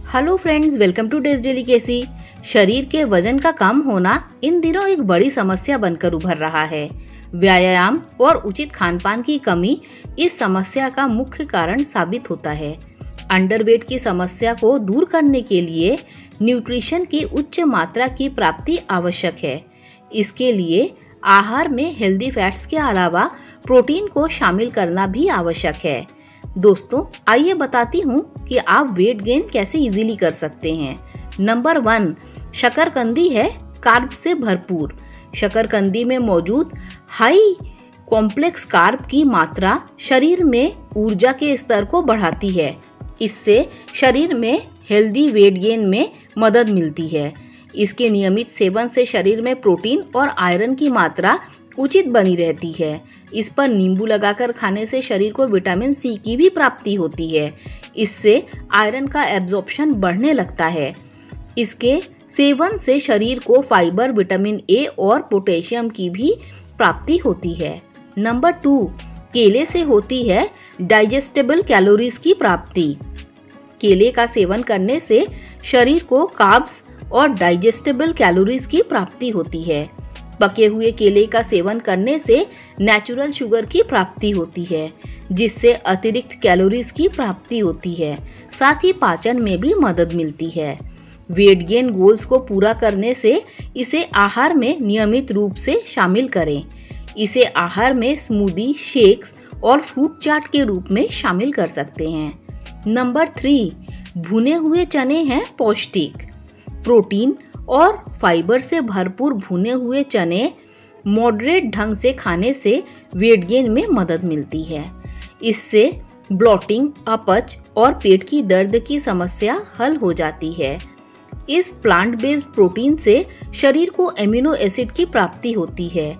Hello friends, welcome two days delicacy. शरीर के वजन का कम होना इन दिनों एक बड़ी समस्या बनकर उभर रहा है। व्यायाम और उचित खानपान की कमी इस समस्या का मुख्य कारण साबित होता है। अंडरवेट की समस्या को दूर करने के लिए न्यूट्रिशन की उच्च मात्रा की प्राप्ति आवश्यक है। इसके लिए आहार में हेल्दी फैट्स के अलावा प्रोटीन को शामिल करना भी आवश्यक है। दोस्तों, आइए बताती हूँ कि आप वेट गेन कैसे इजीली कर सकते हैं। नंबर 1, शकरकंदी है कार्ब से भरपूर। शकरकंदी में मौजूद हाई कॉम्प्लेक्स कार्ब की मात्रा शरीर में ऊर्जा के स्तर को बढ़ाती है। इससे शरीर में हेल्दी वेट गेन में मदद मिलती है। इसके नियमित सेवन से शरीर में प्रोटीन और आयरन की मात्रा उचित बनी रहती है। इस पर नींबू लगाकर खाने से शरीर को विटामिन सी की भी प्राप्ति होती है। इससे आयरन का एब्जॉर्प्शन बढ़ने लगता है। इसके सेवन से शरीर को फाइबर, विटामिन ए और पोटेशियम की भी प्राप्ति होती है। नंबर 2, केले से होती है डाइजेस्टेबल कैलोरीज की प्राप्ति। केले का सेवन करने से शरीर को कार्ब्स और डाइजेस्टेबल कैलोरीज की प्राप्ति होती है। पके हुए केले का सेवन करने से नेचुरल शुगर की प्राप्ति होती है, जिससे अतिरिक्त कैलोरीज की प्राप्ति होती है। साथ ही पाचन में भी मदद मिलती है। वेट गेन गोल्स को पूरा करने से इसे आहार में नियमित रूप से शामिल करें। इसे आहार में स्मूदी, शेक्स और फ्रूट चाट के रूप में शामिल कर सकते हैं। नंबर 3, भुने हुए चने हैं पौष्टिक। प्रोटीन और फाइबर से भरपूर भुने हुए चने मॉडरेट ढंग से खाने से वेट गेन में मदद मिलती है। इससे ब्लोटिंग, अपच और पेट की दर्द की समस्या हल हो जाती है। इस प्लांट बेस्ड प्रोटीन से शरीर को एमिनो एसिड की प्राप्ति होती है।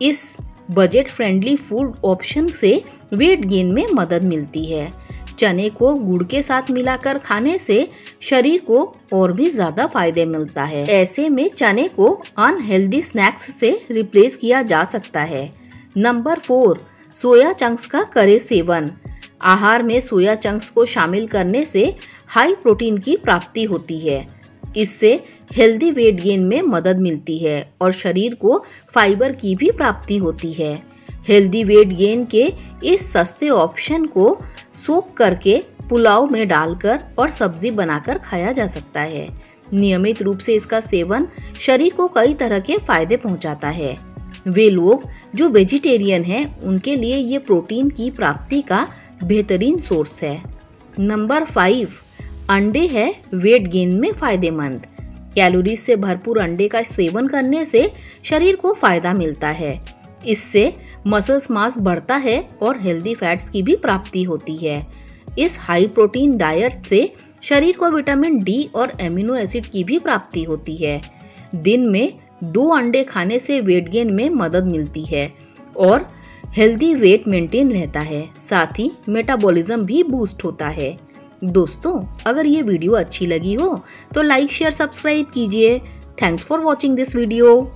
इस बजट फ्रेंडली फूड ऑप्शन से वेट गेन में मदद मिलती है। चने को गुड़ के साथ मिलाकर खाने से शरीर को और भी ज्यादा फायदे मिलता है। ऐसे में चने को अनहेल्दी स्नैक्स से रिप्लेस किया जा सकता है। नंबर 4, सोया चंक्स का करें सेवन। आहार में सोया चंक्स को शामिल करने से हाई प्रोटीन की प्राप्ति होती है। इससे हेल्दी वेट गेन में मदद मिलती है और शरीर को फाइबर की भी प्राप्ति होती है। हेल्दी वेट गेन के इस सस्ते ऑप्शन को सोक करके पुलाव में डालकर और सब्जी बनाकर खाया जा सकता है। नियमित रूप से इसका सेवन शरीर को कई तरह के फायदे पहुंचाता है। वे लोग जो वेजिटेरियन हैं, उनके लिए ये प्रोटीन की प्राप्ति का बेहतरीन सोर्स है। नंबर 5, अंडे है वेट गेन में फायदेमंद। कैलोरीज से भरपूर अंडे का सेवन करने से शरीर को फायदा मिलता है। इससे मसल्स मास बढ़ता है और हेल्दी फैट्स की भी प्राप्ति होती है। इस हाई प्रोटीन डाइट से शरीर को विटामिन डी और एमिनो एसिड की भी प्राप्ति होती है। दिन में 2 अंडे खाने से वेट गेन में मदद मिलती है और हेल्दी वेट मेंटेन रहता है। साथ ही मेटाबॉलिज्म भी बूस्ट होता है। दोस्तों, अगर ये वीडियो अच्छी लगी हो तो लाइक, शेयर, सब्सक्राइब कीजिए। Thanks for watching this video.